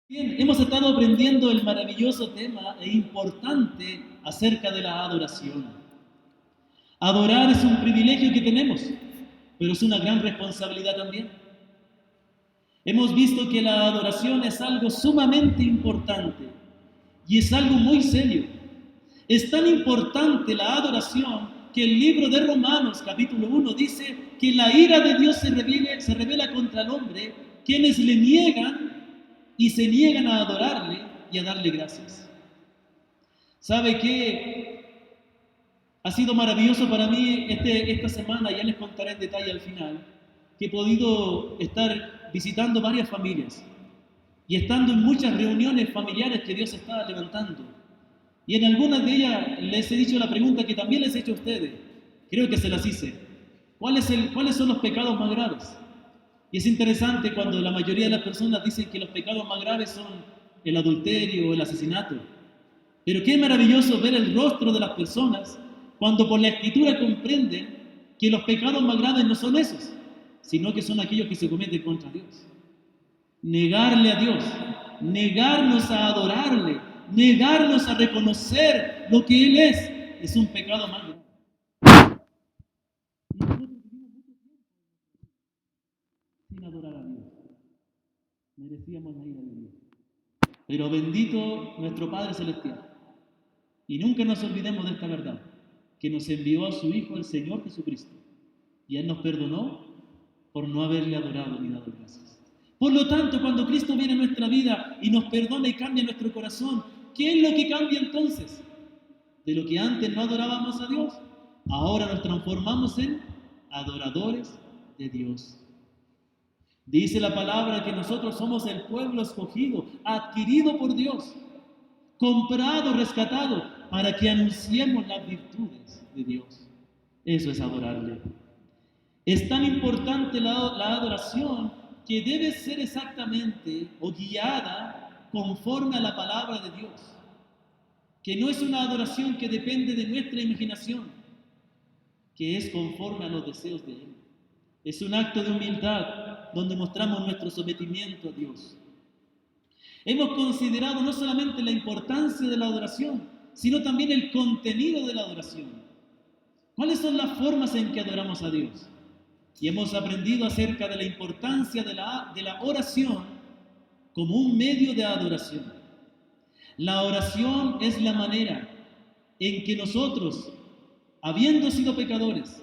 Bien, hemos estado aprendiendo el maravilloso tema e importante acerca de la adoración. Adorar es un privilegio que tenemos, pero es una gran responsabilidad también. Hemos visto que la adoración es algo sumamente importante y es algo muy serio. Es tan importante la adoración que el libro de Romanos capítulo 1 dice que la ira de Dios se revela contra el hombre, quienes le niegan y se niegan a adorarle y a darle gracias. ¿Sabe qué? Ha sido maravilloso para mí esta semana, ya les contaré en detalle al final, que he podido estar visitando varias familias y estando en muchas reuniones familiares que Dios está levantando. Y en algunas de ellas les he dicho la pregunta que también les he hecho a ustedes. Creo que se las hice. ¿Cuáles son los pecados más graves? Y es interesante cuando la mayoría de las personas dicen que los pecados más graves son el adulterio o el asesinato. Pero qué maravilloso ver el rostro de las personas cuando por la escritura comprenden que los pecados más graves no son esos, sino que son aquellos que se cometen contra Dios. Negarle a Dios, negarnos a adorarle, negarnos a reconocer lo que Él es un pecado más grave. Y nosotros vivimos mucho tiempo sin adorar a Dios. Merecíamos la ira de Dios. Pero bendito nuestro Padre Celestial. Y nunca nos olvidemos de esta verdad, que nos envió a su Hijo, el Señor Jesucristo. Y Él nos perdonó por no haberle adorado ni dado gracias. Por lo tanto, cuando Cristo viene a nuestra vida y nos perdona y cambia nuestro corazón, ¿qué es lo que cambia entonces? De lo que antes no adorábamos a Dios, ahora nos transformamos en adoradores de Dios. Dice la palabra que nosotros somos el pueblo escogido, adquirido por Dios, comprado, rescatado, para que anunciemos las virtudes de Dios. Eso es adorarle. Es tan importante la adoración que debe ser exactamente o guiada conforme a la palabra de Dios. Que no es una adoración que depende de nuestra imaginación, que es conforme a los deseos de Él. Es un acto de humildad donde mostramos nuestro sometimiento a Dios. Hemos considerado no solamente la importancia de la adoración, sino también el contenido de la adoración. ¿Cuáles son las formas en que adoramos a Dios? Y hemos aprendido acerca de la importancia de la oración como un medio de adoración. La oración es la manera en que nosotros, habiendo sido pecadores,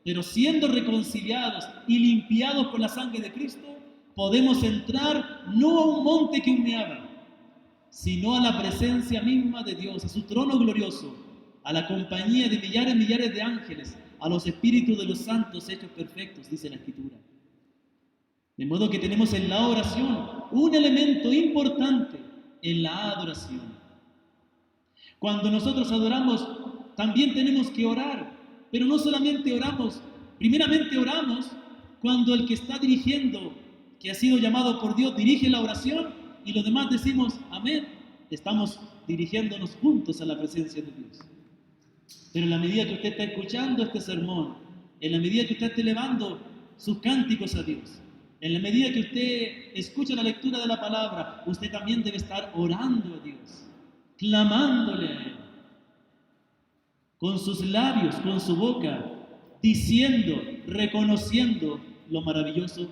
pero siendo reconciliados y limpiados por la sangre de Cristo, podemos entrar no a un monte que humeaba, sino a la presencia misma de Dios, a su trono glorioso, a la compañía de millares y millares de ángeles, a los espíritus de los santos hechos perfectos, dice la Escritura. De modo que tenemos en la oración un elemento importante en la adoración. Cuando nosotros adoramos, también tenemos que orar, pero no solamente oramos, primeramente oramos cuando el que está dirigiendo, que ha sido llamado por Dios, dirige la oración y los demás decimos amén. Estamos dirigiéndonos juntos a la presencia de Dios. Pero en la medida que usted está escuchando este sermón, en la medida que usted esté elevando sus cánticos a Dios, en la medida que usted escucha la lectura de la palabra, usted también debe estar orando a Dios, clamándole a Él, con sus labios, con su boca, diciendo, reconociendo lo maravilloso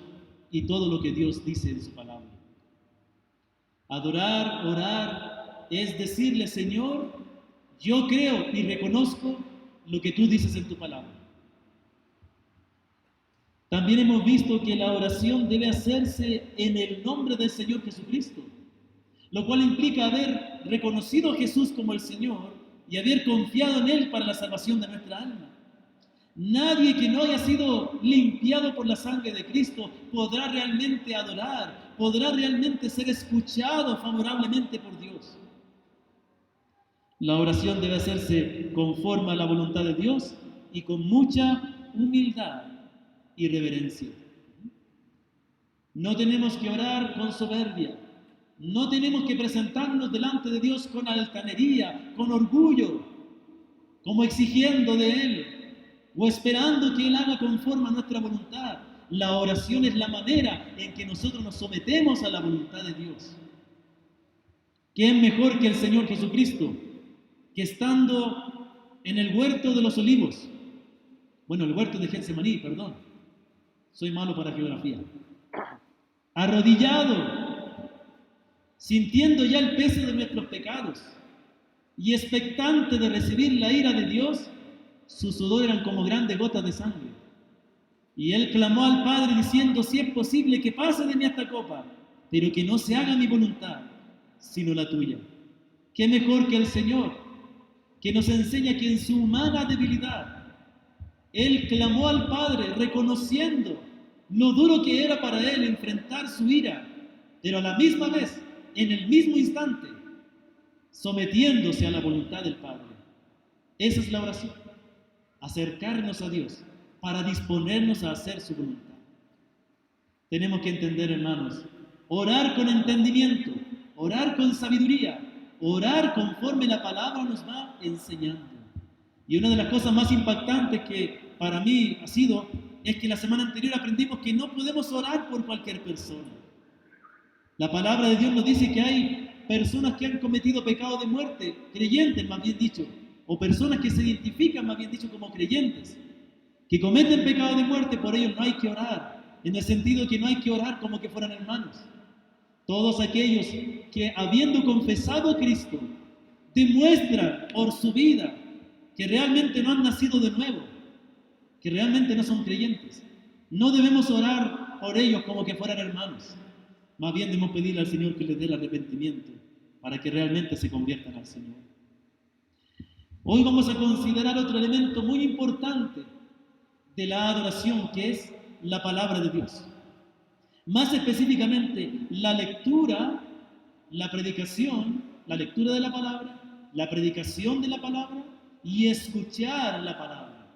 y todo lo que Dios dice en su palabra. Adorar, orar, es decirle, Señor, yo creo y reconozco lo que tú dices en tu palabra. También hemos visto que la oración debe hacerse en el nombre del Señor Jesucristo, lo cual implica haber reconocido a Jesús como el Señor y haber confiado en Él para la salvación de nuestra alma. Nadie que no haya sido limpiado por la sangre de Cristo podrá realmente adorar, podrá realmente ser escuchado favorablemente por Dios. La oración debe hacerse conforme a la voluntad de Dios y con mucha humildad y reverencia. No tenemos que orar con soberbia, no tenemos que presentarnos delante de Dios con altanería, con orgullo, como exigiendo de Él o esperando que Él haga conforme a nuestra voluntad. La oración es la manera en que nosotros nos sometemos a la voluntad de Dios. ¿Quién mejor que el Señor Jesucristo, que estando en el huerto de los olivos, el huerto de Getsemaní, perdón, soy malo para geografía, arrodillado, sintiendo ya el peso de nuestros pecados y expectante de recibir la ira de Dios, su sudor eran como grandes gotas de sangre. Y él clamó al Padre diciendo: si es posible que pase de mí esta copa, pero que no se haga mi voluntad, sino la tuya. ¿Qué mejor que el Señor, que nos enseña que en su humana debilidad, él clamó al Padre reconociendo lo duro que era para él enfrentar su ira, pero a la misma vez, en el mismo instante, sometiéndose a la voluntad del Padre? Esa es la oración, acercarnos a Dios para disponernos a hacer su voluntad. Tenemos que entender, hermanos, orar con entendimiento, orar con sabiduría, orar conforme la palabra nos va enseñando. Y una de las cosas más impactantes que para mí ha sido, es que la semana anterior aprendimos que no podemos orar por cualquier persona. La palabra de Dios nos dice que hay personas que han cometido pecado de muerte, creyentes más bien dicho, o personas que se identifican más bien dicho como creyentes, que cometen pecado de muerte. Por ellos no hay que orar, en el sentido que no hay que orar como que fueran hermanos. Todos aquellos que, habiendo confesado a Cristo, demuestran por su vida que realmente no han nacido de nuevo, que realmente no son creyentes, no debemos orar por ellos como que fueran hermanos. Más bien debemos pedirle al Señor que les dé el arrepentimiento para que realmente se conviertan al Señor. Hoy vamos a considerar otro elemento muy importante de la adoración, que es la palabra de Dios. Más específicamente, la lectura, la predicación, la lectura de la palabra, la predicación de la palabra y escuchar la palabra.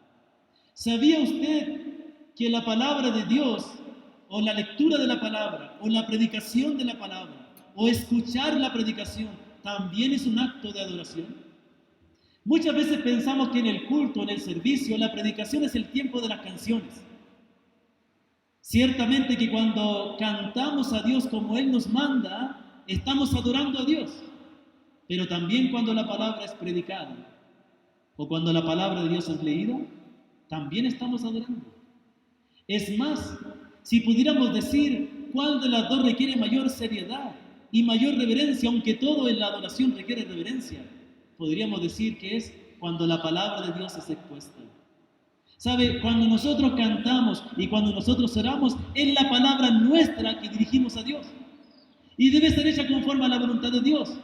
¿Sabía usted que la palabra de Dios, o la lectura de la palabra, o la predicación de la palabra, o escuchar la predicación, también es un acto de adoración? Muchas veces pensamos que en el culto, en el servicio, la predicación es el tiempo de las canciones. Ciertamente que cuando cantamos a Dios como Él nos manda, estamos adorando a Dios. Pero también cuando la palabra es predicada, o cuando la palabra de Dios es leída, también estamos adorando. Es más, si pudiéramos decir cuál de las dos requiere mayor seriedad y mayor reverencia, aunque todo en la adoración requiere reverencia, podríamos decir que es cuando la palabra de Dios es expuesta. ¿Sabe? Cuando nosotros cantamos y cuando nosotros oramos, es la palabra nuestra que dirigimos a Dios. Y debe ser hecha conforme a la voluntad de Dios.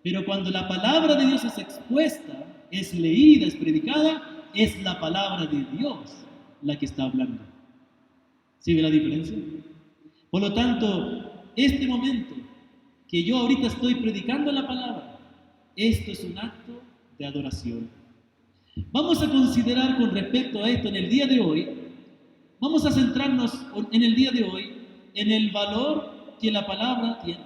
Pero cuando la palabra de Dios es expuesta, es leída, es predicada, es la palabra de Dios la que está hablando. ¿Sí ve la diferencia? Por lo tanto, este momento que yo ahorita estoy predicando la palabra, esto es un acto de adoración. Vamos a considerar con respecto a esto en el día de hoy, vamos a centrarnos en el día de hoy en el valor que la palabra tiene,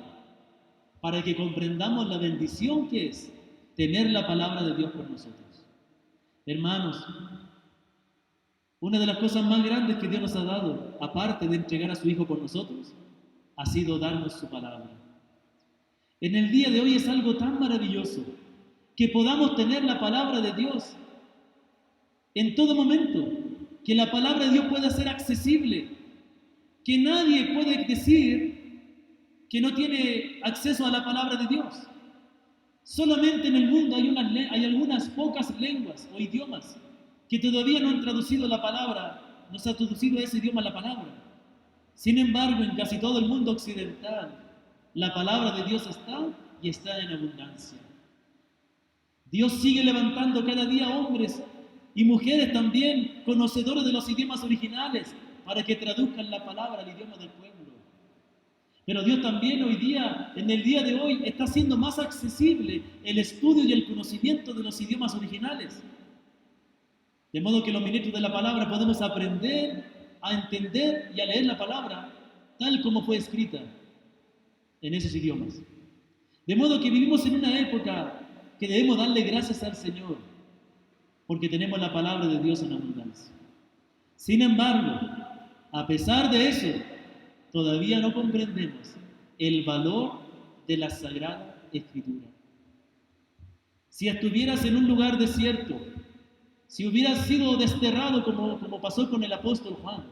para que comprendamos la bendición que es tener la palabra de Dios por nosotros. Hermanos, una de las cosas más grandes que Dios nos ha dado, aparte de entregar a su Hijo por nosotros, ha sido darnos su palabra. En el día de hoy es algo tan maravilloso que podamos tener la palabra de Dios en todo momento, que la palabra de Dios pueda ser accesible, que nadie puede decir que no tiene acceso a la palabra de Dios. Solamente en el mundo hay algunas pocas lenguas o idiomas que todavía no han traducido la palabra, no se ha traducido ese idioma la palabra. Sin embargo, en casi todo el mundo occidental, la palabra de Dios está y está en abundancia. Dios sigue levantando cada día hombres y mujeres también conocedores de los idiomas originales para que traduzcan la palabra al idioma del pueblo. Pero Dios también hoy día, en el día de hoy, está haciendo más accesible el estudio y el conocimiento de los idiomas originales. De modo que los ministros de la palabra podemos aprender a entender y a leer la palabra tal como fue escrita en esos idiomas. De modo que vivimos en una época que debemos darle gracias al Señor, porque tenemos la palabra de Dios en abundancia. Sin embargo, a pesar de eso, todavía no comprendemos el valor de la Sagrada Escritura. Si estuvieras en un lugar desierto, si hubieras sido desterrado como pasó con el apóstol Juan,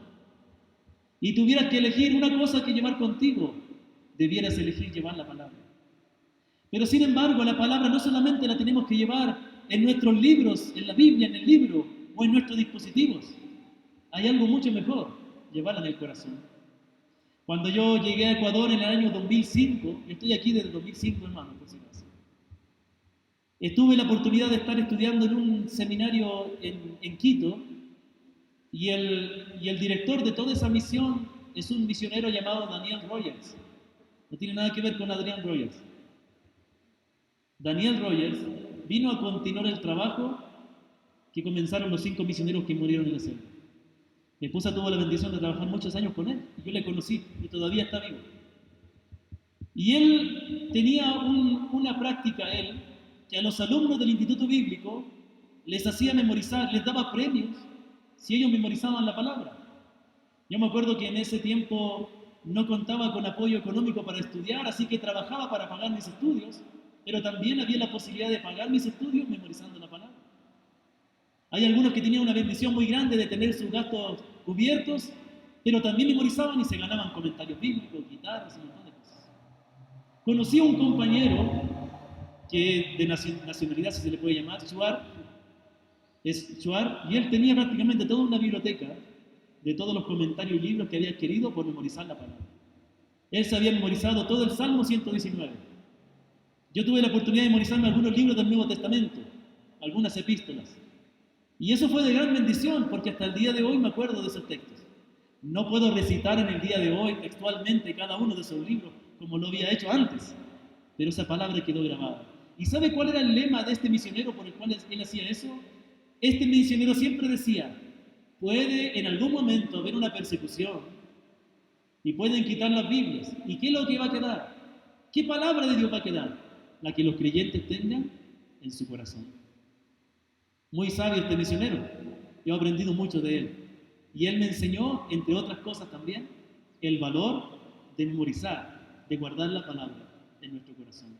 y tuvieras que elegir una cosa que llevar contigo, debieras elegir llevar la palabra. Pero sin embargo, la palabra no solamente la tenemos que llevar en nuestros libros, en la Biblia, en el libro o en nuestros dispositivos. Hay algo mucho mejor, llevarla en el corazón. Cuando yo llegué a Ecuador en el año 2005, estoy aquí desde el 2005, hermano, por si acaso. Tuve la oportunidad de estar estudiando en un seminario en Quito y el director de toda esa misión es un misionero llamado Daniel Rogers. No tiene nada que ver con Adrián Rogers. Daniel Rogers vino a continuar el trabajo que comenzaron los 5 misioneros que murieron en la selva. Mi esposa tuvo la bendición de trabajar muchos años con él y yo le conocí y todavía está vivo. Y él tenía una práctica, que a los alumnos del Instituto Bíblico les hacía memorizar, les daba premios si ellos memorizaban la palabra. Yo me acuerdo que en ese tiempo no contaba con apoyo económico para estudiar, así que trabajaba para pagar mis estudios, pero también había la posibilidad de pagar mis estudios memorizando la palabra. Hay algunos que tenían una bendición muy grande de tener sus gastos cubiertos, pero también memorizaban y se ganaban comentarios bíblicos, guitarras y un montón de cosas. Conocí a un compañero que de nacionalidad, si se le puede llamar, Shuar, y él tenía prácticamente toda una biblioteca de todos los comentarios y libros que había adquirido por memorizar la palabra. Él se había memorizado todo el Salmo 119. Yo tuve la oportunidad de memorizarme algunos libros del Nuevo Testamento, algunas epístolas. Y eso fue de gran bendición, porque hasta el día de hoy me acuerdo de esos textos. No puedo recitar en el día de hoy textualmente cada uno de esos libros, como lo había hecho antes, pero esa palabra quedó grabada. ¿Y sabe cuál era el lema de este misionero por el cual él hacía eso? Este misionero siempre decía, puede en algún momento haber una persecución y pueden quitar las Biblias. ¿Y qué es lo que va a quedar? ¿Qué palabra de Dios va a quedar? La que los creyentes tengan en su corazón. Muy sabio este misionero. Yo he aprendido mucho de él. Y él me enseñó, entre otras cosas también, el valor de memorizar, de guardar la palabra en nuestro corazón.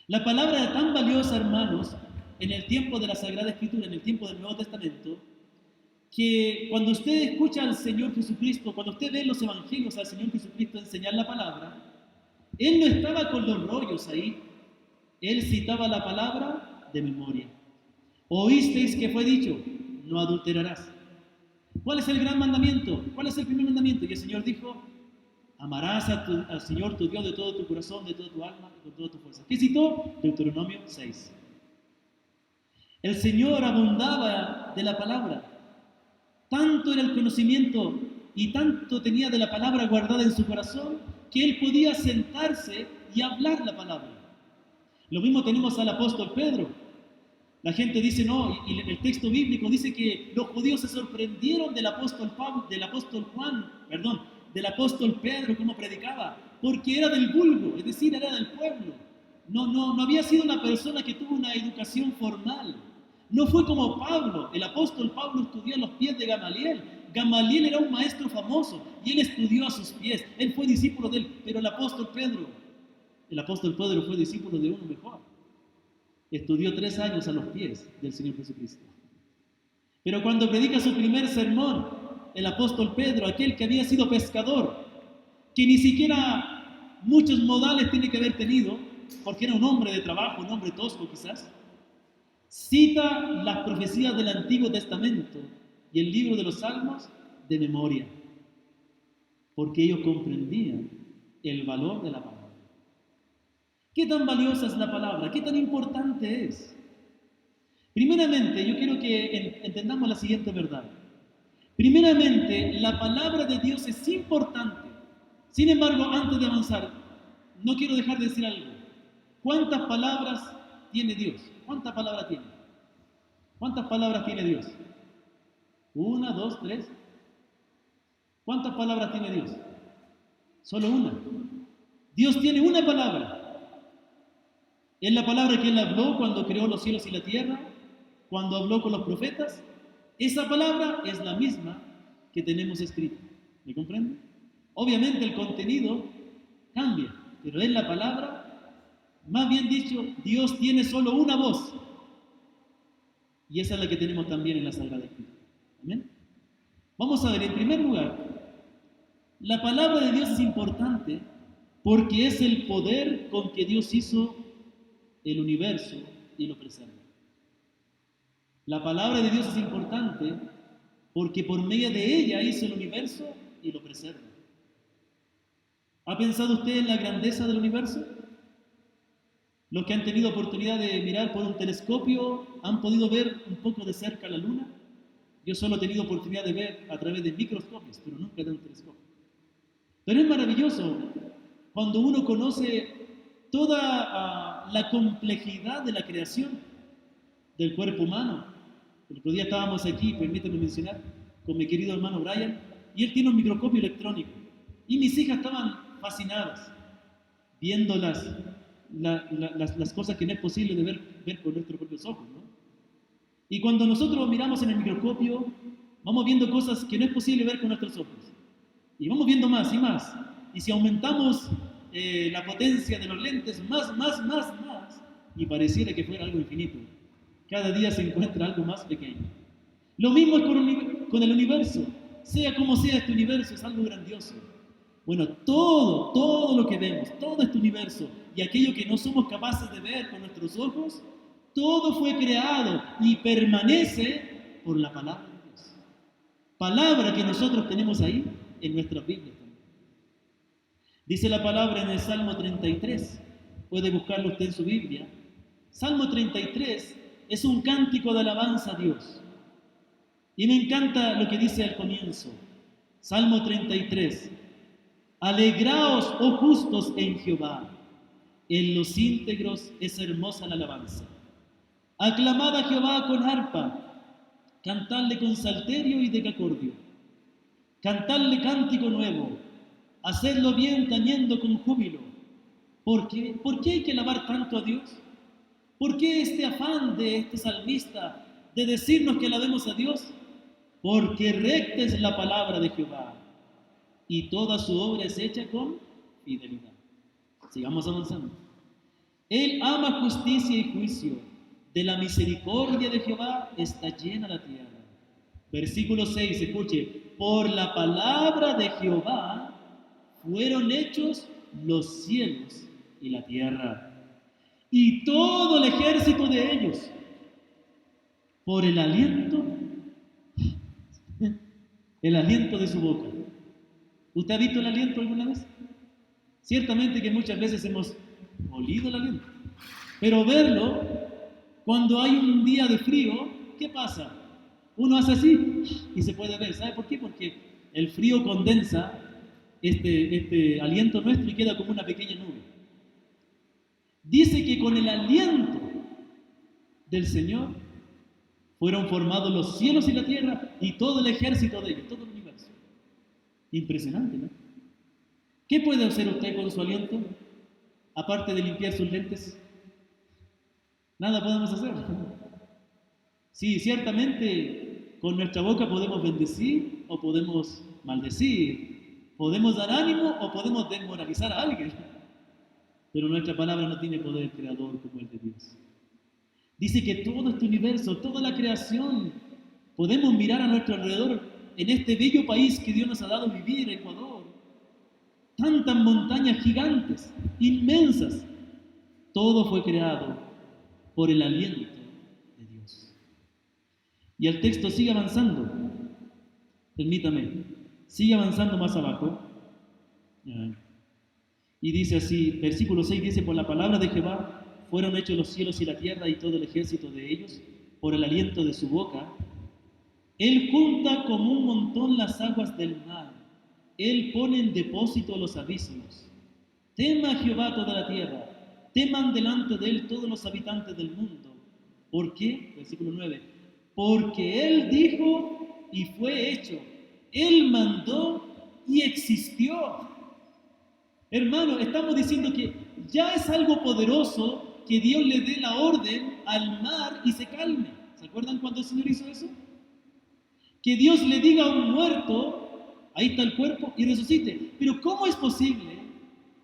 La palabra era tan valiosa, hermanos, en el tiempo de la Sagrada Escritura, en el tiempo del Nuevo Testamento, que cuando usted escucha al Señor Jesucristo, cuando usted ve en los evangelios al Señor Jesucristo enseñar la palabra, Él no estaba con los rollos ahí, Él citaba la palabra de memoria. Oísteis que fue dicho, no adulterarás. ¿Cuál es el gran mandamiento? ¿Cuál es el primer mandamiento? Y el Señor dijo, amarás al Señor tu Dios de todo tu corazón, de toda tu alma y con toda tu fuerza. ¿Qué citó? Deuteronomio 6. El Señor abundaba de la palabra. Tanto era el conocimiento y tanto tenía de la palabra guardada en su corazón que él podía sentarse y hablar la palabra. Lo mismo tenemos al apóstol Pedro. La gente dice no, y el texto bíblico dice que los judíos se sorprendieron del apóstol Pedro, cómo predicaba, porque era del vulgo, es decir, era del pueblo. No había sido una persona que tuvo una educación formal. No fue como Pablo. El apóstol Pablo estudió a los pies de Gamaliel. Gamaliel era un maestro famoso y él estudió a sus pies. Él fue discípulo de él, pero el apóstol Pedro fue discípulo de uno mejor. Estudió 3 años a los pies del Señor Jesucristo. Pero cuando predica su primer sermón, el apóstol Pedro, aquel que había sido pescador, que ni siquiera muchos modales tiene que haber tenido, porque era un hombre de trabajo, un hombre tosco quizás, cita las profecías del Antiguo Testamento y el libro de los Salmos de memoria, porque ellos comprendían el valor de la palabra. ¿Qué tan valiosa es la palabra? ¿Qué tan importante es? Primeramente, yo quiero que entendamos la siguiente verdad. Primeramente, la palabra de Dios es importante. Sin embargo, antes de avanzar, no quiero dejar de decir algo. ¿Cuántas palabras tiene Dios? ¿Cuántas palabras tiene? ¿Cuántas palabras tiene Dios? 1, 2, 3. ¿Cuántas palabras tiene Dios? Solo una. Dios tiene una palabra. Es la palabra que Él habló cuando creó los cielos y la tierra, cuando habló con los profetas. Esa palabra es la misma que tenemos escrita. ¿Me comprende? Obviamente el contenido cambia, pero es la palabra Más bien dicho, Dios tiene solo una voz. Y esa es la que tenemos también en la Sagrada Escritura. ¿Amén? Vamos a ver, en primer lugar, la palabra de Dios es importante porque es el poder con que Dios hizo el universo y lo preserva. La palabra de Dios es importante porque por medio de ella hizo el universo y lo preserva. ¿Ha pensado usted en la grandeza del universo? Los que han tenido oportunidad de mirar por un telescopio han podido ver un poco de cerca la luna. Yo solo he tenido oportunidad de ver a través de microscopios, pero nunca de un telescopio. Pero es maravilloso cuando uno conoce toda la complejidad de la creación del cuerpo humano. El otro día estábamos aquí, permítame mencionar, con mi querido hermano Brian, y él tiene un microscopio electrónico. Y mis hijas estaban fascinadas, viendo las cosas que no es posible de ver con nuestros propios ojos, ¿no? Y cuando nosotros miramos en el microscopio, vamos viendo cosas que no es posible ver con nuestros ojos. Y vamos viendo más y más. Y si aumentamos la potencia de los lentes, más, y pareciera que fuera algo infinito. Cada día se encuentra algo más pequeño. Lo mismo es con el universo. Sea como sea este universo, es algo grandioso. Bueno, todo lo que vemos, todo este universo y aquello que no somos capaces de ver con nuestros ojos, todo fue creado y permanece por la palabra de Dios. Palabra que nosotros tenemos ahí en nuestras Biblias también. Dice la palabra en el Salmo 33, puede buscarlo usted en su Biblia. Salmo 33 es un cántico de alabanza a Dios. Y me encanta lo que dice al comienzo. Salmo 33. Alegraos, oh justos, en Jehová. En los íntegros es hermosa la alabanza. Aclamad a Jehová con arpa. Cantadle con salterio y decacordio. Cantadle cántico nuevo. Hacedlo bien tañendo con júbilo. ¿Por qué? ¿Por qué hay que alabar tanto a Dios? ¿Por qué este afán de este salmista de decirnos que alabemos a Dios? Porque recta es la palabra de Jehová y toda su obra es hecha con fidelidad. Sigamos avanzando. Él ama justicia y juicio. De la misericordia de Jehová está llena la tierra. Versículo 6, escuche. Por la palabra de Jehová fueron hechos los cielos y la tierra, y todo el ejército de ellos, por el aliento de su boca. ¿Usted ha visto el aliento alguna vez? Ciertamente que muchas veces hemos olido el aliento, pero verlo, cuando hay un día de frío, ¿qué pasa? Uno hace así y se puede ver. ¿Sabe por qué? Porque el frío condensa este aliento nuestro y queda como una pequeña nube. Dice que con el aliento del Señor fueron formados los cielos y la tierra y todo el ejército de ellos, todo el universo. Impresionante, ¿no? ¿Qué puede hacer usted con su aliento? Aparte de limpiar sus lentes, nada podemos hacer. Sí, ciertamente con nuestra boca podemos bendecir o podemos maldecir, podemos dar ánimo o podemos desmoralizar a alguien, pero nuestra palabra no tiene poder creador como el de Dios. Dice que todo este universo, toda la creación, podemos mirar a nuestro alrededor en este bello país que Dios nos ha dado vivir, Ecuador. Tantas montañas gigantes, inmensas. Todo fue creado por el aliento de Dios. Y el texto sigue avanzando. Permítame, sigue avanzando más abajo. Y dice así, versículo 6 dice, por la palabra de Jehová fueron hechos los cielos y la tierra y todo el ejército de ellos, por el aliento de su boca. Él junta como un montón las aguas del mar. Él pone en depósito los abismos. Tema a Jehová toda la tierra. Teman delante de él todos los habitantes del mundo. ¿Por qué? Versículo 9. Porque él dijo y fue hecho. Él mandó y existió. Hermano, estamos diciendo que ya es algo poderoso que Dios le dé la orden al mar y se calme. ¿Se acuerdan cuando el Señor hizo eso? Que Dios le diga a un muerto, ahí está el cuerpo, y resucite. Pero ¿cómo es posible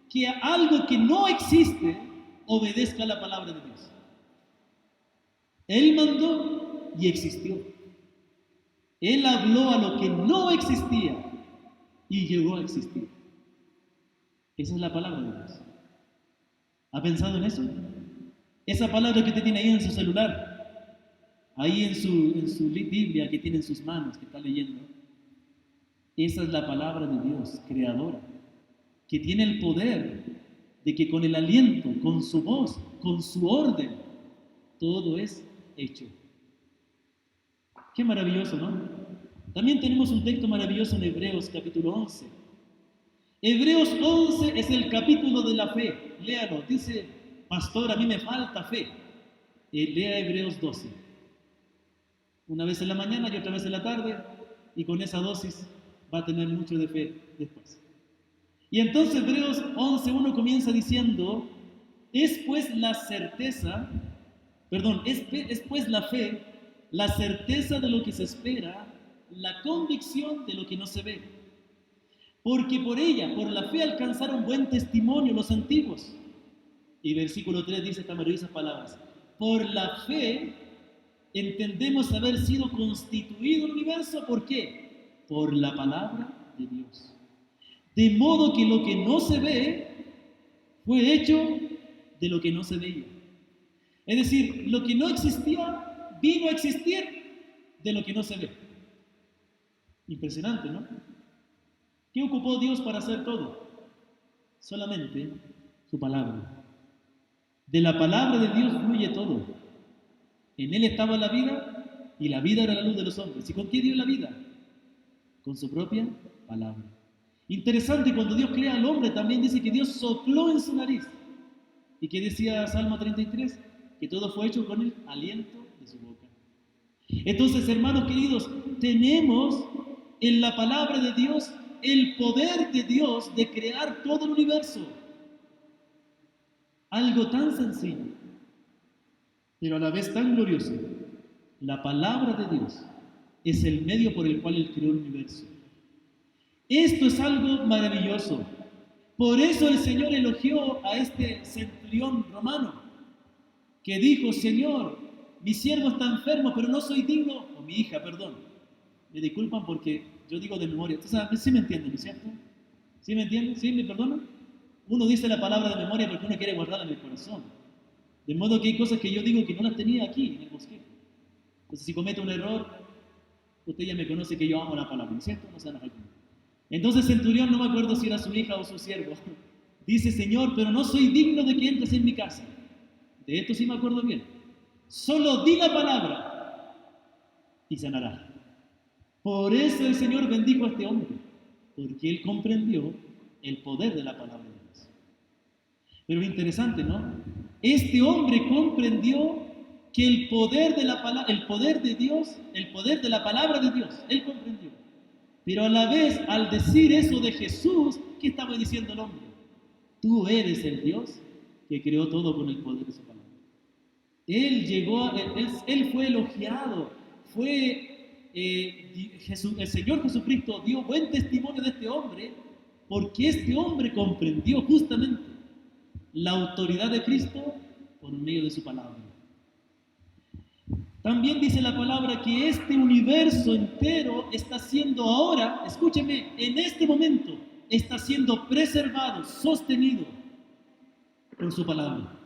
que algo que no existe obedezca la palabra de Dios. Él mandó y existió. Él habló a lo que no existía y llegó a existir. Esa es la palabra de Dios. ¿Ha pensado en eso? Esa palabra que usted tiene ahí en su celular, ahí en su Biblia que tiene en sus manos, que está leyendo, esa es la palabra de Dios, creadora, que tiene el poder de que con el aliento, con su voz, con su orden, todo es hecho. Qué maravilloso, ¿no? También tenemos un texto maravilloso en Hebreos capítulo 11. Hebreos 11 es el capítulo de la fe. Léalo. Dice, pastor, a mí me falta fe. Lea Hebreos 12. Una vez en la mañana y otra vez en la tarde, y con esa dosis va a tener mucho de fe después. Y entonces Hebreos 11:1 comienza diciendo, es pues la fe, la certeza de lo que se espera, la convicción de lo que no se ve. Porque por ella, por la fe, alcanzaron buen testimonio los antiguos. Y versículo 3 dice estas maravillosas palabras. Por la fe entendemos haber sido constituido el universo. ¿Por qué? Por la palabra de Dios. De modo que lo que no se ve fue hecho de lo que no se veía. Es decir, lo que no existía vino a existir de lo que no se ve. Impresionante, ¿no? ¿Qué ocupó Dios para hacer todo? Solamente su palabra. De la palabra de Dios fluye todo. En Él estaba la vida y la vida era la luz de los hombres. ¿Y con qué dio la vida? Con su propia palabra. Interesante, cuando Dios crea al hombre también dice que Dios sopló en su nariz. ¿Y qué decía Salmo 33? Que todo fue hecho con el aliento de su boca. Entonces, hermanos queridos, tenemos en la palabra de Dios el poder de Dios de crear todo el universo. Algo tan sencillo, pero a la vez tan glorioso. La palabra de Dios es el medio por el cual Él creó el universo. Esto es algo maravilloso. Por eso el Señor elogió a este centurión romano, que dijo, Señor, mi siervo está enfermo, pero no soy digno, o mi hija, perdón. Me disculpan porque yo digo de memoria. ¿Ustedes sí me entienden, ¿no es cierto? ¿Sí me entienden? ¿Sí me perdonan? Uno dice la palabra de memoria porque uno quiere guardarla en el corazón. De modo que hay cosas que yo digo que no las tenía aquí, en el bosquejo. Entonces, si cometo un error, usted ya me conoce que yo amo la palabra, ¿no es cierto? No se enoja conmigo. Entonces, centurión, no me acuerdo si era su hija o su siervo, dice, Señor, pero no soy digno de que entres en mi casa. De esto sí me acuerdo bien. Solo di la palabra y sanará. Por eso el Señor bendijo a este hombre, porque él comprendió el poder de la palabra de Dios. Pero lo interesante, ¿no? Este hombre comprendió que el poder de Dios, el poder de la palabra de Dios, él comprendió. Pero a la vez, al decir eso de Jesús, ¿qué estaba diciendo el hombre? Tú eres el Dios que creó todo con el poder de su palabra. Él fue elogiado, el Señor Jesucristo dio buen testimonio de este hombre, porque este hombre comprendió justamente la autoridad de Cristo por medio de su palabra. También dice la palabra que este universo entero está siendo ahora, escúcheme, en este momento, está siendo preservado, sostenido por su palabra.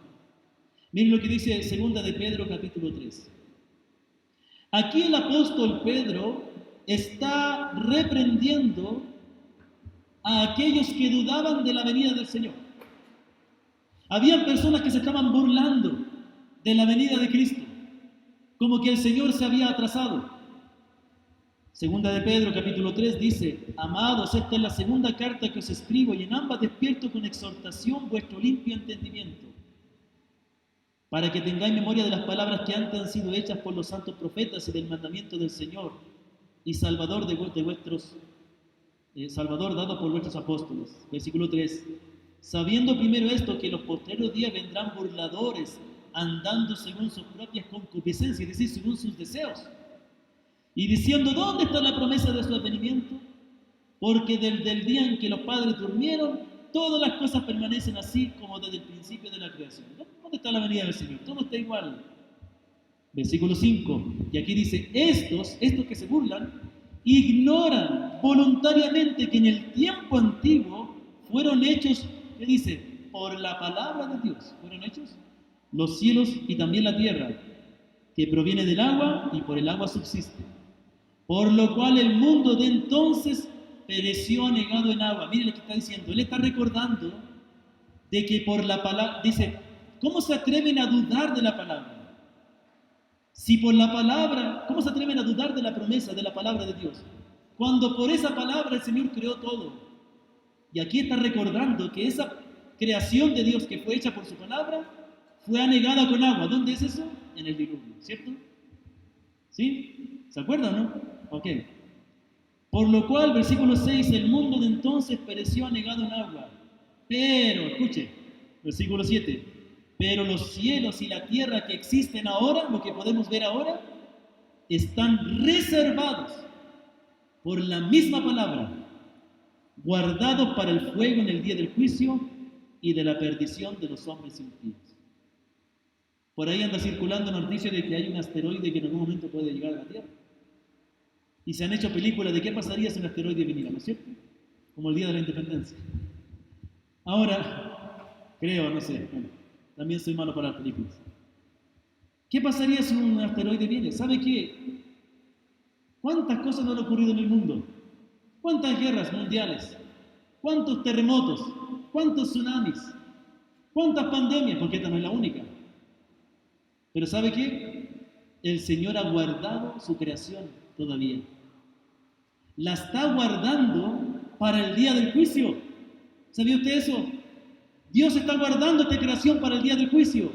Miren lo que dice 2 de Pedro capítulo 3. Aquí el apóstol Pedro está reprendiendo a aquellos que dudaban de la venida del Señor. Habían personas que se estaban burlando de la venida de Cristo, como que el Señor se había atrasado. 2 de Pedro capítulo 3 dice, amados, esta es la segunda carta que os escribo y en ambas despierto con exhortación vuestro limpio entendimiento, para que tengáis memoria de las palabras que antes han sido hechas por los santos profetas y del mandamiento del Señor y Salvador Salvador dado por vuestros apóstoles. Versículo 3. Sabiendo primero esto, que en los postreros días vendrán burladores, andando según sus propias concupiscencias, es decir, según sus deseos, y diciendo, ¿dónde está la promesa de su advenimiento? Porque desde el día en que los padres durmieron, todas las cosas permanecen así como desde el principio de la creación. ¿Dónde está la venida del Señor? Todo está igual. Versículo 5, y aquí dice, estos que se burlan, ignoran voluntariamente que en el tiempo antiguo fueron hechos, ¿qué dice? Por la palabra de Dios. ¿Fueron hechos? Los cielos y también la tierra, que proviene del agua y por el agua subsiste. Por lo cual el mundo de entonces pereció anegado en agua. Mire lo que está diciendo. Él está recordando de que por la palabra, dice, ¿cómo se atreven a dudar de la palabra? Si por la palabra, ¿cómo se atreven a dudar de la promesa, de la palabra de Dios? Cuando por esa palabra el Señor creó todo. Y aquí está recordando que esa creación de Dios que fue hecha por su palabra fue anegada con agua. ¿Dónde es eso? En el diluvio, ¿cierto? ¿Sí? ¿Se acuerdan, no? Ok. Por lo cual, versículo 6, el mundo de entonces pereció anegado en agua. Pero, escuche, versículo 7, pero los cielos y la tierra que existen ahora, lo que podemos ver ahora, están reservados por la misma palabra, guardados para el fuego en el día del juicio y de la perdición de los hombres impíos. Por ahí anda circulando noticia de que hay un asteroide que en algún momento puede llegar a la Tierra. Y se han hecho películas de qué pasaría si un asteroide viniera, ¿no es cierto? Como el día de la independencia. Ahora, creo, no sé, bueno, también soy malo para las películas. ¿Qué pasaría si un asteroide viene? ¿Sabe qué? ¿Cuántas cosas no han ocurrido en el mundo? ¿Cuántas guerras mundiales? ¿Cuántos terremotos? ¿Cuántos tsunamis? ¿Cuántas pandemias? Porque esta no es la única. Pero ¿sabe qué? El Señor ha guardado su creación todavía. La está guardando para el día del juicio. ¿Sabía usted eso? Dios está guardando esta creación para el día del juicio.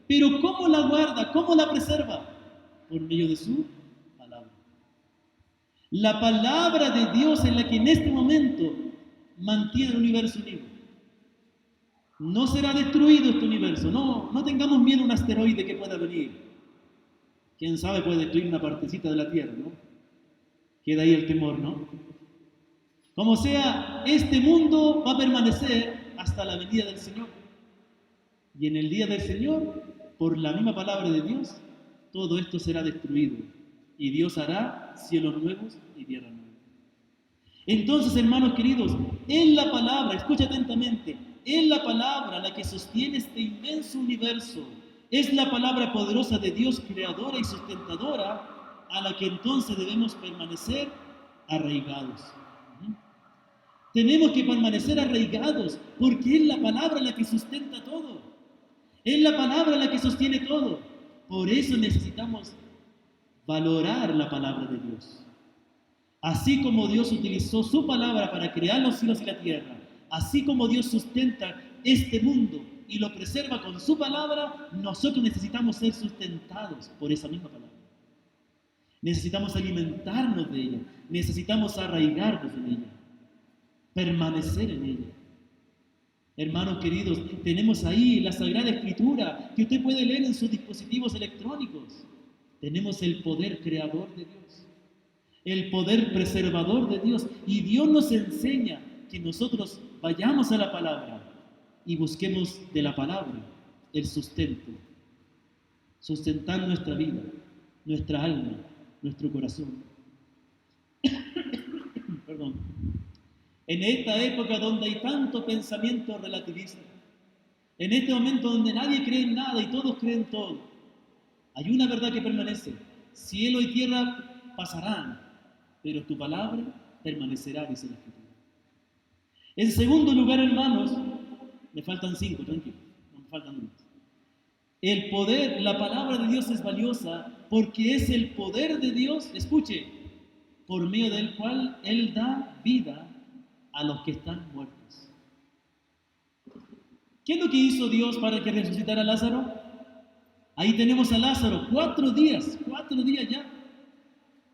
Pero ¿cómo la guarda? ¿Cómo la preserva? Por medio de su palabra. La palabra de Dios es la que en este momento mantiene el universo unido. No será destruido este universo. No tengamos miedo a un asteroide que pueda venir. Quién sabe, puede destruir una partecita de la Tierra, ¿no? Queda ahí el temor, ¿no? Como sea, este mundo va a permanecer hasta la venida del Señor. Y en el día del Señor, por la misma palabra de Dios, todo esto será destruido. Y Dios hará cielos nuevos y tierra nueva. Entonces, hermanos queridos, es la palabra, escucha atentamente, es la palabra la que sostiene este inmenso universo. Es la palabra poderosa de Dios, creadora y sustentadora, a la que entonces debemos permanecer arraigados. Tenemos que permanecer arraigados porque es la palabra la que sustenta todo. Es la palabra la que sostiene todo. Por eso necesitamos valorar la palabra de Dios. Así como Dios utilizó su palabra para crear los cielos y la tierra, así como Dios sustenta este mundo y lo preserva con su palabra, nosotros necesitamos ser sustentados por esa misma palabra. Necesitamos alimentarnos de ella, necesitamos arraigarnos en ella, permanecer en ella. Hermanos queridos, tenemos ahí la Sagrada Escritura que usted puede leer en sus dispositivos electrónicos. Tenemos el poder creador de Dios, el poder preservador de Dios, y Dios nos enseña que nosotros vayamos a la palabra y busquemos de la palabra el sustento, sustentar nuestra vida, nuestra alma, nuestro corazón. Perdón. En esta época donde hay tanto pensamiento relativista, en este momento donde nadie cree en nada y todos creen todo, hay una verdad que permanece. Cielo y tierra pasarán, pero tu palabra permanecerá, dice la Escritura. En segundo lugar, hermanos, me faltan 5, tranquilo, no me faltan 2. El poder, la palabra de Dios es valiosa porque es el poder de Dios, escuche, por medio del cual Él da vida a los que están muertos. ¿Qué es lo que hizo Dios para que resucitara a Lázaro? Ahí tenemos a Lázaro, 4 días ya.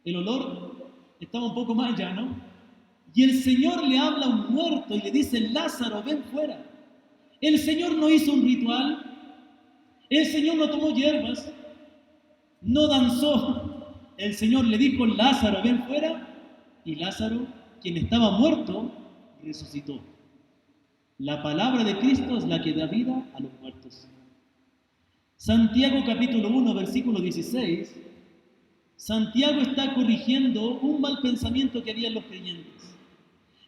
El olor estaba un poco mal ya, ¿no? Y el Señor le habla a un muerto y le dice, Lázaro, ven fuera. El Señor no hizo un ritual, el Señor no tomó hierbas, no danzó. El Señor le dijo, Lázaro, ven fuera. Y Lázaro, quien estaba muerto, resucitó. La palabra de Cristo es la que da vida a los muertos. Santiago capítulo 1, versículo 16, Santiago está corrigiendo un mal pensamiento que había en los creyentes.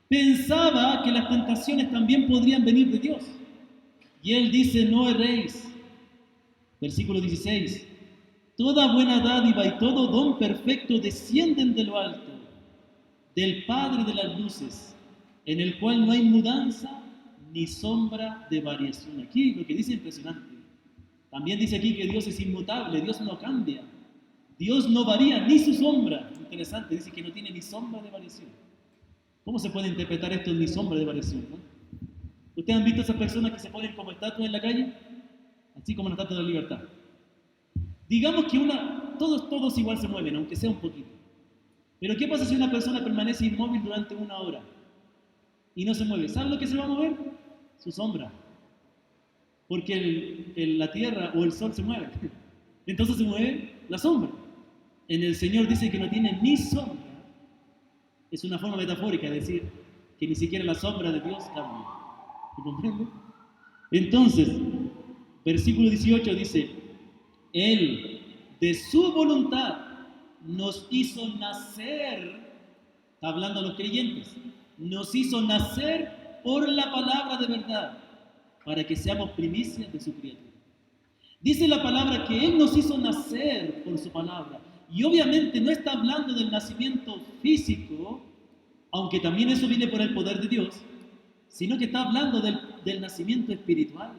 Pensaba que las tentaciones también podrían venir de Dios. Y él dice, no erréis. Versículo 16, toda buena dádiva y todo don perfecto descienden de lo alto, del Padre de las luces, en el cual no hay mudanza ni sombra de variación. Aquí lo que dice es impresionante. También dice aquí que Dios es inmutable, Dios no cambia, Dios no varía ni su sombra. Interesante, dice que no tiene ni sombra de variación. ¿Cómo se puede interpretar esto ni sombra de variación, no? ¿Ustedes han visto esas personas que se ponen como estatuas en la calle? Así como la estatua de la libertad. Digamos que todos igual se mueven, aunque sea un poquito. Pero ¿qué pasa si una persona permanece inmóvil durante 1 hora y no se mueve? ¿Sabe lo que se va a mover? Su sombra. Porque la tierra o el sol se mueve. Entonces se mueve la sombra. En el Señor dice que no tiene ni sombra. Es una forma metafórica de decir que ni siquiera la sombra de Dios cambia. ¿Se comprende? Entonces, versículo 18 dice, Él, de su voluntad, nos hizo nacer, está hablando a los creyentes, nos hizo nacer por la palabra de verdad, para que seamos primicias de su criatura. Dice la palabra que Él nos hizo nacer por su palabra, y obviamente no está hablando del nacimiento físico, aunque también eso viene por el poder de Dios, sino que está hablando del nacimiento espiritual.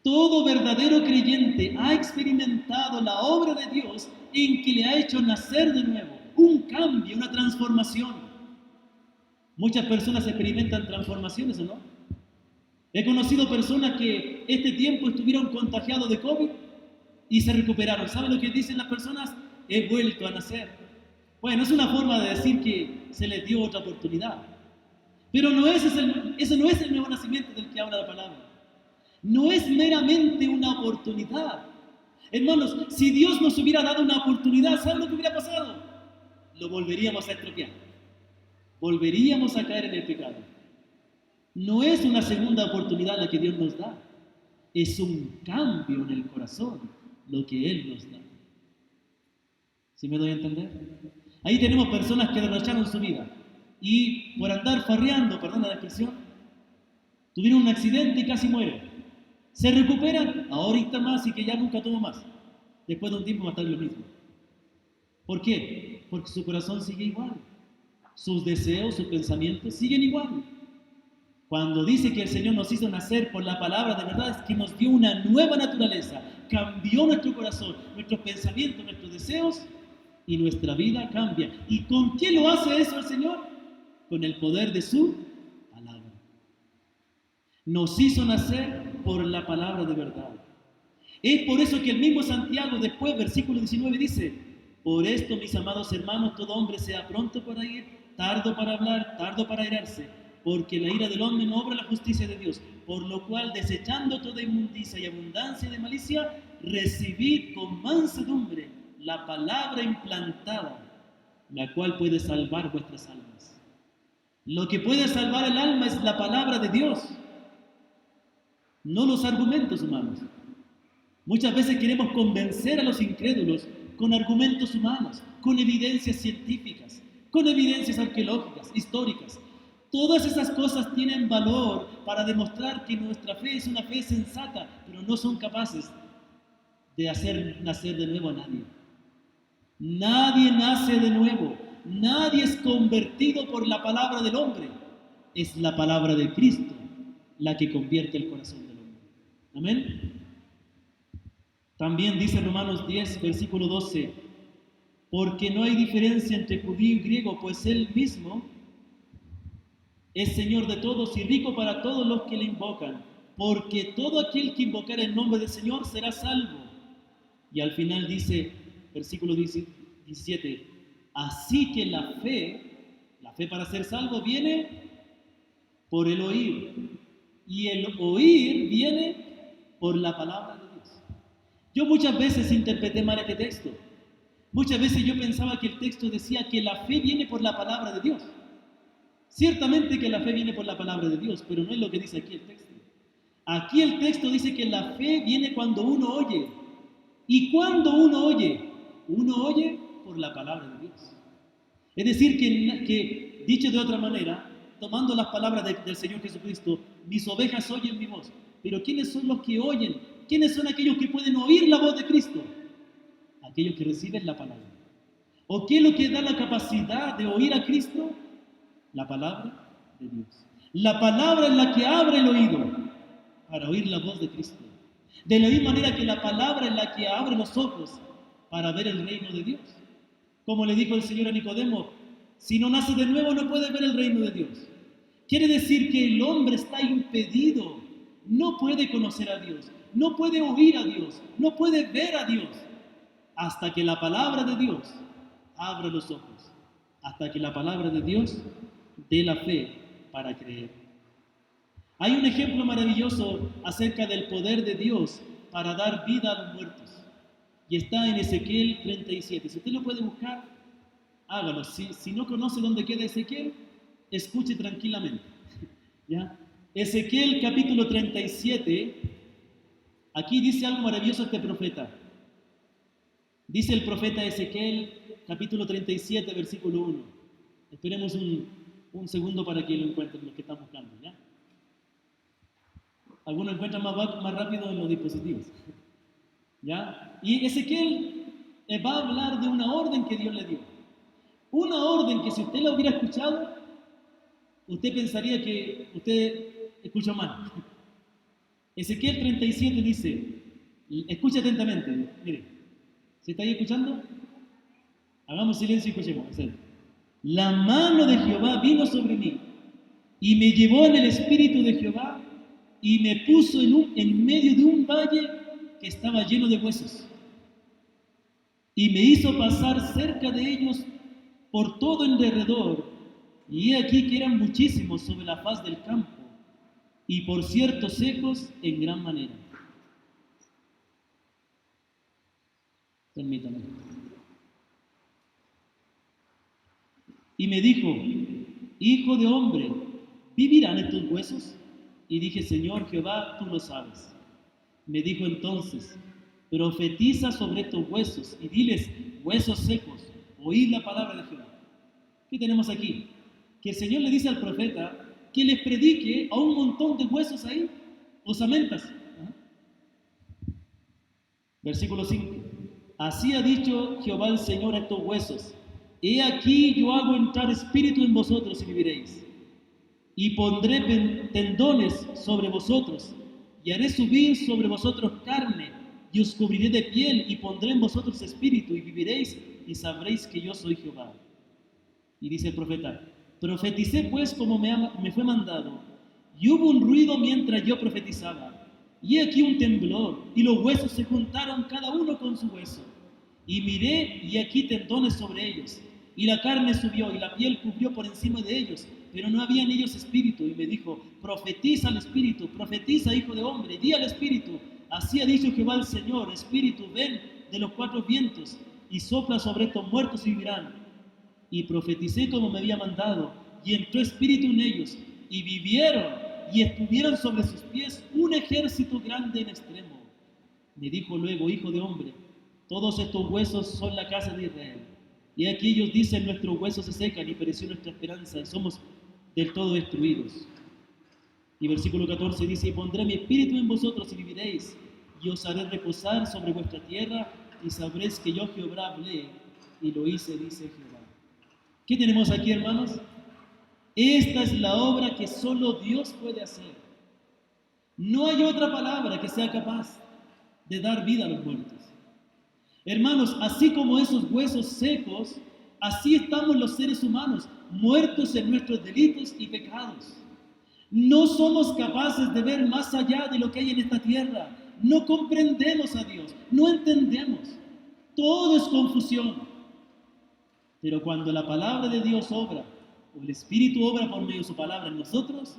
Todo verdadero creyente ha experimentado la obra de Dios en que le ha hecho nacer de nuevo, un cambio, una transformación. Muchas personas experimentan transformaciones, ¿o no? He conocido personas que este tiempo estuvieron contagiados de COVID y se recuperaron. ¿Saben lo que dicen las personas? He vuelto a nacer. Bueno, es una forma de decir que se les dio otra oportunidad. Pero ese no es el nuevo nacimiento del que habla la palabra. No es meramente una oportunidad. Hermanos, si Dios nos hubiera dado una oportunidad, ¿saben lo que hubiera pasado? Lo volveríamos a estropear. Volveríamos a caer en el pecado. No es una segunda oportunidad la que Dios nos da. Es un cambio en el corazón lo que Él nos da. ¿Sí me doy a entender? Ahí tenemos personas que derrocharon su vida y por andar farreando, perdón la expresión, tuvieron un accidente y casi mueren. Se recuperan ahorita más y que ya nunca tuvo más. Después de un tiempo va a estar lo mismo. ¿Por qué? Porque su corazón sigue igual. Sus deseos, sus pensamientos siguen igual. Cuando dice que el Señor nos hizo nacer por la palabra, de verdad es que nos dio una nueva naturaleza. Cambió nuestro corazón, nuestros pensamientos, nuestros deseos y nuestra vida cambia. ¿Y con qué lo hace eso el Señor? Con el poder de su palabra. Nos hizo nacer por la palabra de verdad. Es por eso que el mismo Santiago después, versículo 19 dice, por esto, mis amados hermanos, todo hombre sea pronto para ir, tardo para hablar, tardo para airarse, porque la ira del hombre no obra la justicia de Dios, por lo cual, desechando toda inmundicia y abundancia de malicia, recibid con mansedumbre la palabra implantada, la cual puede salvar vuestras almas. Lo que puede salvar el alma es la palabra de Dios, no los argumentos humanos. Muchas veces queremos convencer a los incrédulos con argumentos humanos, con evidencias científicas, con evidencias arqueológicas, históricas. Todas esas cosas tienen valor para demostrar que nuestra fe es una fe sensata, pero no son capaces de hacer nacer de nuevo a nadie. Nadie nace de nuevo, nadie es convertido por la palabra del hombre. Es la palabra de Cristo la que convierte el corazón del hombre. Amén. También dice Romanos 10, versículo 12, porque no hay diferencia entre judío y griego, pues Él mismo es Señor de todos y rico para todos los que le invocan, porque todo aquel que invocar el nombre del Señor será salvo. Y al final dice, versículo 17, así que la fe para ser salvo viene por el oír, y el oír viene por la palabra de Dios. Yo muchas veces interpreté mal este texto. Muchas veces yo pensaba que el texto decía que la fe viene por la palabra de Dios. Ciertamente que la fe viene por la palabra de Dios, pero no es lo que dice aquí el texto. Aquí el texto dice que la fe viene cuando uno oye. ¿Y cuando uno oye? Uno oye por la palabra de Dios. Es decir, que dicho de otra manera, tomando las palabras del Señor Jesucristo, mis ovejas oyen mi voz. Pero ¿quiénes son los que oyen? ¿Quiénes son aquellos que pueden oír la voz de Cristo? Aquellos que reciben la palabra. ¿O qué es lo que da la capacidad de oír a Cristo? La palabra de Dios. La palabra es la que abre el oído para oír la voz de Cristo. De la misma manera que la palabra es la que abre los ojos para ver el reino de Dios. Como le dijo el Señor a Nicodemo, si no nace de nuevo no puede ver el reino de Dios. Quiere decir que el hombre está impedido, no puede conocer a Dios, no puede oír a Dios, no puede ver a Dios, hasta que la palabra de Dios abra los ojos, hasta que la palabra de Dios dé la fe para creer. Hay un ejemplo maravilloso acerca del poder de Dios para dar vida a los muertos. Y está en Ezequiel 37. Si usted lo puede buscar, hágalo. Si no conoce dónde queda Ezequiel, escuche tranquilamente. ¿Ya? Ezequiel capítulo 37, aquí dice algo maravilloso este profeta. Dice el profeta Ezequiel capítulo 37, versículo 1. Esperemos un segundo para que lo encuentren los que están buscando. ¿Ya? Algunos encuentran más rápido en los dispositivos. ¿Ya? Y Ezequiel va a hablar de una orden que Dios le dio. Una orden que si usted la hubiera escuchado, usted pensaría que usted escuchó mal. Ezequiel 37 dice, escuche atentamente, mire, ¿se está ahí escuchando? Hagamos silencio y escuchemos. La mano de Jehová vino sobre mí y me llevó en el espíritu de Jehová y me puso en medio de un valle que estaba lleno de huesos, y me hizo pasar cerca de ellos por todo el derredor, y he aquí que eran muchísimos sobre la faz del campo, y por cierto secos en gran manera. Permítame. Y me dijo, hijo de hombre, ¿vivirán estos huesos? Y dije, Señor Jehová, tú lo sabes. Me dijo entonces, profetiza sobre estos huesos y diles, huesos secos, oíd la palabra de Jehová. ¿Qué tenemos aquí? Que el Señor le dice al profeta que les predique a un montón de huesos ahí, osamentas. Versículo 5. Así ha dicho Jehová el Señor a estos huesos, he aquí yo hago entrar espíritu en vosotros y viviréis. Y pondré tendones sobre vosotros, y haré subir sobre vosotros carne, y os cubriré de piel, y pondré en vosotros espíritu, y viviréis, y sabréis que yo soy Jehová. Y dice el profeta, profeticé pues como me fue mandado, y hubo un ruido mientras yo profetizaba, y he aquí un temblor, y los huesos se juntaron cada uno con su hueso. Y miré, y aquí tendones sobre ellos, y la carne subió, y la piel cubrió por encima de ellos, pero no había en ellos espíritu. Y me dijo, profetiza al espíritu, profetiza, hijo de hombre, di al espíritu, así ha dicho Jehová el Señor, espíritu, ven de los cuatro vientos, y sopla sobre estos muertos y vivirán. Y profeticé como me había mandado, y entró espíritu en ellos, y vivieron, y estuvieron sobre sus pies un ejército grande en extremo. Me dijo luego, hijo de hombre, todos estos huesos son la casa de Israel. Y aquí ellos dicen, nuestros huesos se secan, y pereció nuestra esperanza, y somos del todo destruidos. Y versículo 14 dice, y pondré mi espíritu en vosotros y viviréis, y os haré reposar sobre vuestra tierra, y sabréis que yo Jehová hablé, y lo hice, dice Jehová. ¿Qué tenemos aquí, hermanos? Esta es la obra que solo Dios puede hacer. No hay otra palabra que sea capaz de dar vida a los muertos. Hermanos, así como esos huesos secos, así estamos los seres humanos, muertos en nuestros delitos y pecados. No somos capaces de ver más allá de lo que hay en esta tierra. No comprendemos a Dios, no entendemos. Todo es confusión. Pero cuando la palabra de Dios obra, o el Espíritu obra por medio de su palabra en nosotros,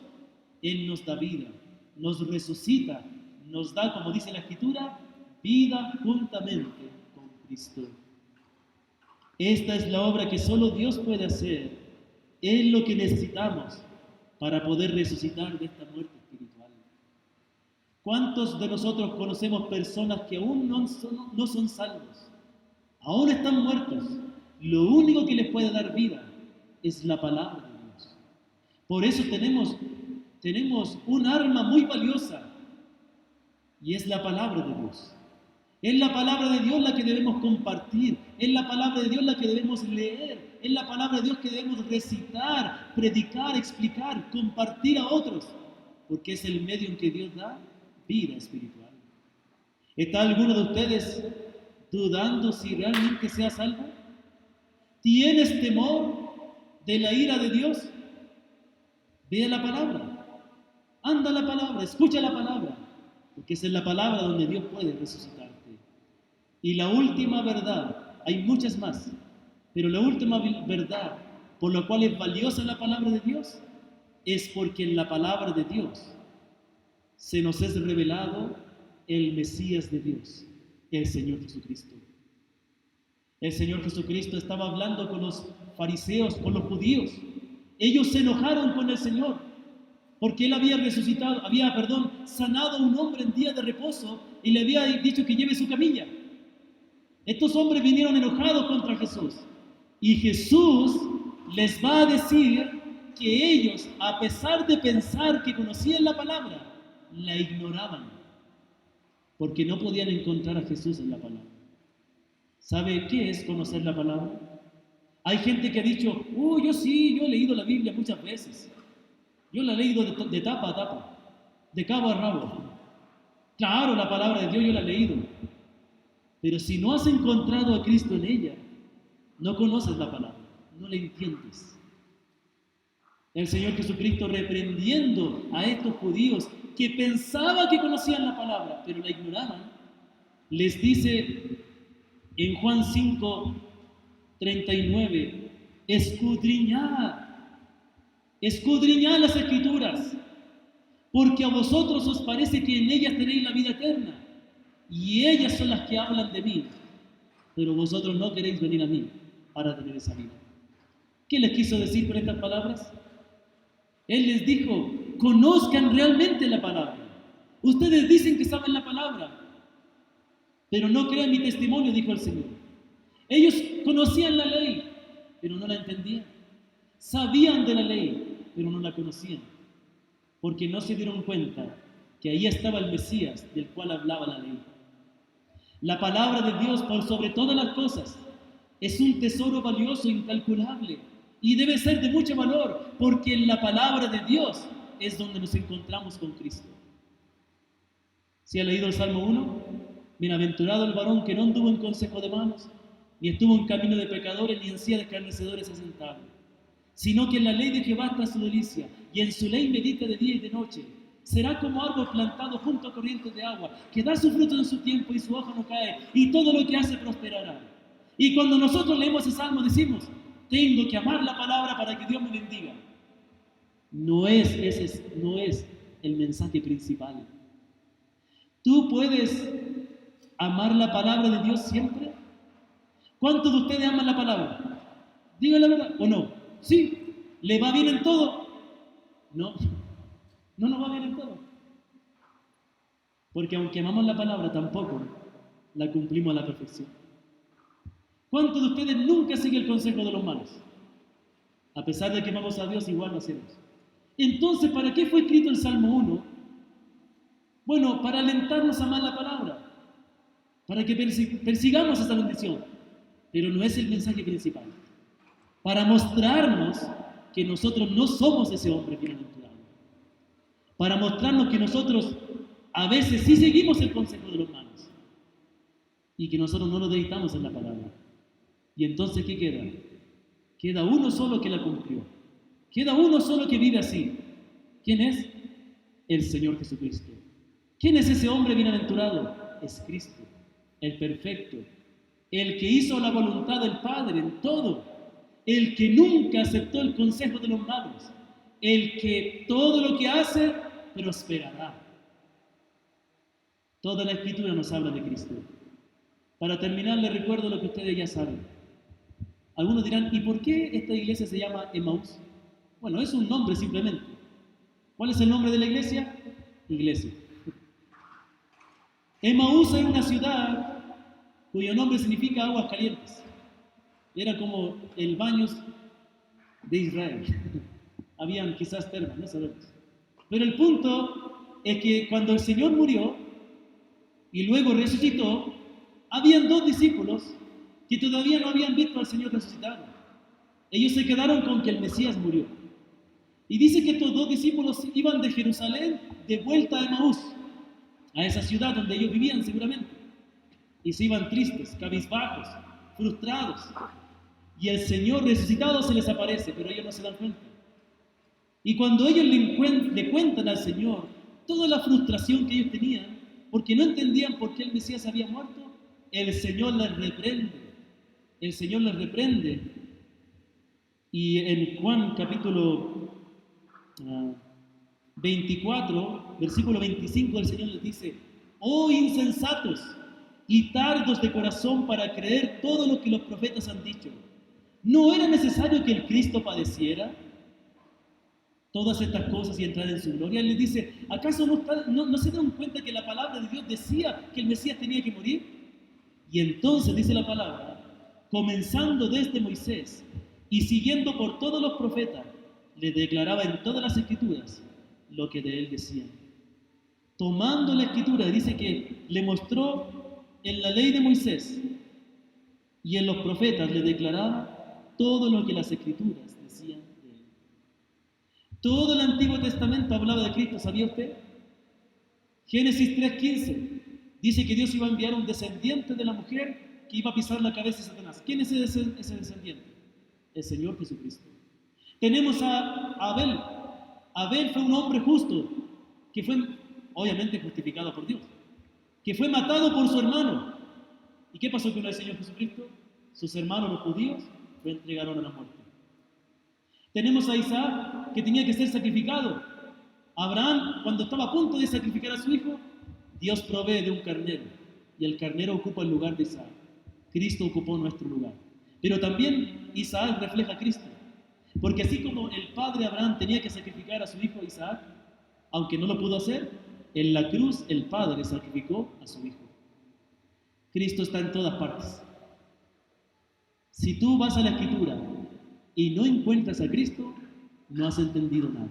Él nos da vida, nos resucita, nos da, como dice la Escritura, vida juntamente Cristo. Esta es la obra que solo Dios puede hacer. es lo que necesitamos para poder resucitar de esta muerte espiritual. ¿Cuántos de nosotros conocemos personas que aún no son salvos? Aún están muertos. Lo único que les puede dar vida es la palabra de Dios. Por eso tenemos un arma muy valiosa y es la palabra de Dios. Es la palabra de Dios la que debemos compartir, es la palabra de Dios la que debemos leer, es la palabra de Dios que debemos recitar, predicar, explicar, compartir a otros, porque es el medio en que Dios da vida espiritual. ¿Está alguno de ustedes dudando si realmente sea salvo? ¿Tienes temor de la ira de Dios? Ve a la palabra, anda a la palabra, escucha la palabra, porque es en la palabra donde Dios puede resucitarte. Y la última verdad, hay muchas más, pero la última verdad por la cual es valiosa la palabra de Dios es porque en la palabra de Dios se nos es revelado el Mesías de Dios, el Señor Jesucristo. El Señor Jesucristo estaba hablando con los fariseos, con los judíos. Ellos se enojaron con el Señor porque Él había sanado a un hombre en día de reposo y le había dicho que lleve su camilla. Estos hombres vinieron enojados contra Jesús y Jesús les va a decir que ellos, a pesar de pensar que conocían la palabra, la ignoraban porque no podían encontrar a Jesús en la palabra. ¿Sabe qué es conocer la palabra? Hay gente que ha dicho, yo he leído la Biblia muchas veces. Yo la he leído de tapa a tapa, de cabo a rabo. Claro, la palabra de Dios yo la he leído. Pero si no has encontrado a Cristo en ella, no conoces la palabra, no la entiendes. El Señor Jesucristo reprendiendo a estos judíos que pensaban que conocían la palabra, pero la ignoraban, les dice en Juan 5:39, escudriñad las Escrituras, porque a vosotros os parece que en ellas tenéis la vida eterna, y ellas son las que hablan de mí, pero vosotros no queréis venir a mí para tener esa vida. ¿Qué les quiso decir con estas palabras? Él les dijo, conozcan realmente la palabra. Ustedes dicen que saben la palabra, pero no crean mi testimonio, dijo el Señor. Ellos conocían la ley, pero no la entendían. Sabían de la ley, pero no la conocían, porque no se dieron cuenta que ahí estaba el Mesías del cual hablaba la ley. La palabra de Dios, por sobre todas las cosas, es un tesoro valioso, incalculable, y debe ser de mucho valor, porque en la palabra de Dios es donde nos encontramos con Cristo. ¿Sí ha leído el Salmo 1? Bienaventurado el varón que no anduvo en consejo de malos, ni estuvo en camino de pecadores, ni en silla de escarnecedores se sentado, sino que en la ley de Jehová está su delicia, y en su ley medita de día y de noche. Será como árbol plantado junto a corrientes de agua, que da su fruto en su tiempo y su hoja no cae, y todo lo que hace prosperará. Y cuando nosotros leemos ese salmo decimos, tengo que amar la palabra para que Dios me bendiga. No es el mensaje principal. ¿Tú puedes amar la palabra de Dios siempre? ¿Cuántos de ustedes aman la palabra? Digan la verdad, ¿o no? ¿Sí? ¿Le va bien en todo? No, no nos va bien en todo. Porque aunque amamos la palabra, tampoco la cumplimos a la perfección. ¿Cuántos de ustedes nunca siguen el consejo de los malos? A pesar de que amamos a Dios, igual lo hacemos. Entonces, ¿para qué fue escrito el Salmo 1? Bueno, para alentarnos a amar la palabra, para que persigamos esa bendición. Pero no es el mensaje principal. Para mostrarnos que nosotros no somos ese hombre bienaventurado. Para mostrarnos que nosotros a veces sí seguimos el consejo de los malos. Y que nosotros no nos dedicamos en la palabra. Y entonces, ¿qué queda? Queda uno solo que la cumplió. Queda uno solo que vive así. ¿Quién es? El Señor Jesucristo. ¿Quién es ese hombre bienaventurado? Es Cristo, el perfecto, el que hizo la voluntad del Padre en todo, el que nunca aceptó el consejo de los malos, el que todo lo que hace prosperará. Toda la Escritura nos habla de Cristo. Para terminar, les recuerdo lo que ustedes ya saben. Algunos dirán, ¿y por qué esta iglesia se llama Emaús? Bueno, es un nombre simplemente. ¿Cuál es el nombre de la iglesia? Iglesia. Emaús era una ciudad cuyo nombre significa aguas calientes. Era como el baño de Israel. Habían quizás termas, no sabemos. Pero el punto es que cuando el Señor murió y luego resucitó, habían dos discípulos que todavía no habían visto al Señor resucitado. Ellos se quedaron con que el Mesías murió. Y dice que estos dos discípulos iban de Jerusalén de vuelta a Emaús, a esa ciudad donde ellos vivían seguramente. Y se iban tristes, cabizbajos, frustrados. Y el Señor resucitado se les aparece, pero ellos no se dan cuenta. Y cuando ellos le cuentan al Señor toda la frustración que ellos tenían, porque no entendían por qué el Mesías había muerto, el Señor les reprende. El Señor les reprende. Y en Juan capítulo 24, versículo 25, el Señor les dice: oh insensatos y tardos de corazón para creer todo lo que los profetas han dicho. ¿No era necesario que el Cristo padeciera todas estas cosas y entrar en su gloria? Él les dice: ¿acaso no se dan cuenta que la palabra de Dios decía que el Mesías tenía que morir? Y entonces dice la palabra, comenzando desde Moisés y siguiendo por todos los profetas, le declaraba en todas las escrituras lo que de él decían. Tomando la escritura, dice que le mostró en la ley de Moisés y en los profetas, le declaraba todo lo que las escrituras decían de él. Todo el Antiguo Testamento hablaba de Cristo, ¿sabía usted? Génesis 3:15 dice que Dios iba a enviar un descendiente de la mujer que iba a pisar la cabeza de Satanás. ¿Quién es ese descendiente? El Señor Jesucristo. Tenemos a Abel. Abel fue un hombre justo, que fue obviamente justificado por Dios, que fue matado por su hermano. ¿Y qué pasó con el Señor Jesucristo? Sus hermanos, los judíos, lo entregaron a la muerte. Tenemos a Isaac, que tenía que ser sacrificado. Abraham, cuando estaba a punto de sacrificar a su hijo, Dios provee de un carnero, y el carnero ocupa el lugar de Isaac. Cristo ocupó nuestro lugar. Pero también Isaac refleja a Cristo, porque así como el padre Abraham tenía que sacrificar a su hijo Isaac, aunque no lo pudo hacer, en la cruz el padre sacrificó a su hijo. Cristo está en todas partes. Si tú vas a la Escritura y no encuentras a Cristo, no has entendido nada.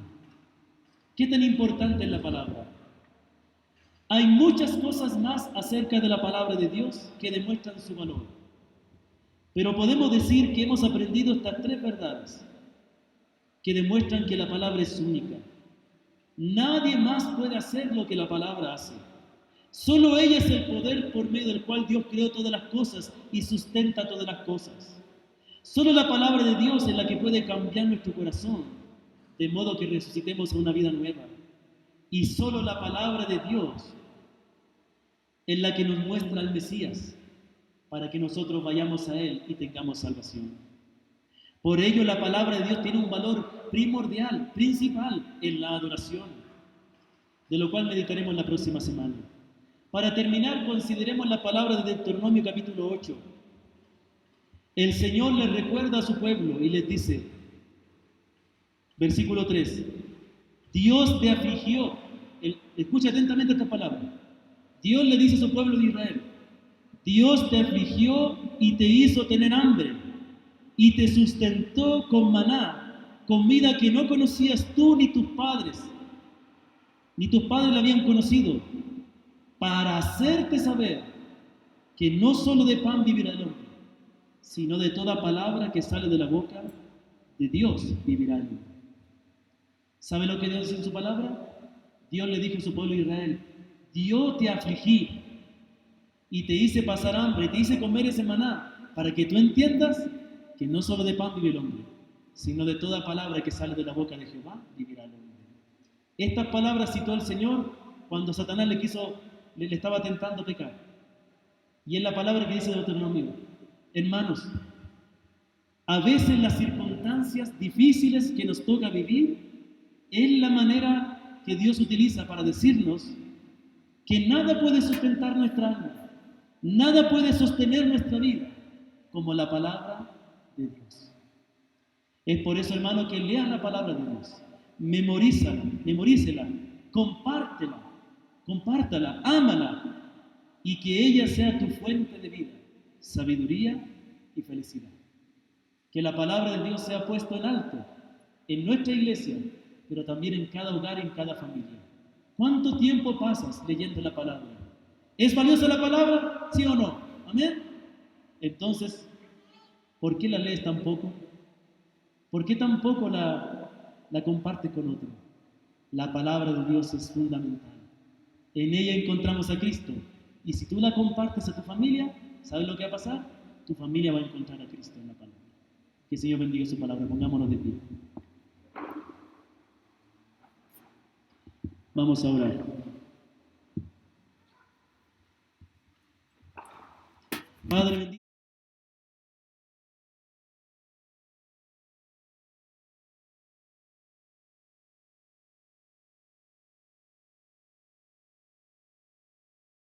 ¿Qué tan importante es la palabra? Hay muchas cosas más acerca de la palabra de Dios que demuestran su valor. Pero podemos decir que hemos aprendido estas tres verdades que demuestran que la palabra es única. Nadie más puede hacer lo que la palabra hace. Solo ella es el poder por medio del cual Dios creó todas las cosas y sustenta todas las cosas. Solo la palabra de Dios es la que puede cambiar nuestro corazón, de modo que resucitemos a una vida nueva. Y solo la palabra de Dios es la que nos muestra al Mesías, para que nosotros vayamos a Él y tengamos salvación. Por ello la palabra de Dios tiene un valor primordial, principal en la adoración, de lo cual meditaremos la próxima semana. Para terminar, consideremos la palabra de Deuteronomio capítulo 8. El Señor les recuerda a su pueblo y les dice, versículo 3, Dios te afligió. Escucha atentamente esta palabra. Dios le dice a su pueblo de Israel, Dios te afligió y te hizo tener hambre y te sustentó con maná, comida que no conocías tú ni tus padres la habían conocido, para hacerte saber que no solo de pan vivirá el hombre, sino de toda palabra que sale de la boca de Dios vivirá el hombre. ¿Sabe lo que Dios dice en su palabra? Dios le dijo a su pueblo Israel, yo te afligí y te hice pasar hambre, te hice comer ese maná, para que tú entiendas que no solo de pan vive el hombre, sino de toda palabra que sale de la boca de Jehová vivirá el hombre. Estas palabras citó el Señor cuando Satanás le estaba tentando a pecar. Y es la palabra que dice Deuteronomio. Hermanos, a veces las circunstancias difíciles que nos toca vivir es la manera que Dios utiliza para decirnos que nada puede sustentar nuestra alma, nada puede sostener nuestra vida como la palabra de Dios. Es por eso, hermano, que leas la palabra de Dios. Memorícela, compártala, ámala, y que ella sea tu fuente de vida, sabiduría y felicidad. Que la palabra de Dios sea puesta en alto en nuestra iglesia, pero también en cada hogar, en cada familia. ¿Cuánto tiempo pasas leyendo la palabra? ¿Es valiosa la palabra? ¿Sí o no? ¿Amén? Entonces, ¿por qué la lees tan poco? ¿Por qué tampoco la compartes con otro? La palabra de Dios es fundamental. En ella encontramos a Cristo. Y si tú la compartes a tu familia, ¿sabes lo que va a pasar? Tu familia va a encontrar a Cristo en la palabra. Que el Señor bendiga su palabra. Pongámonos de pie. Vamos a orar. Padre,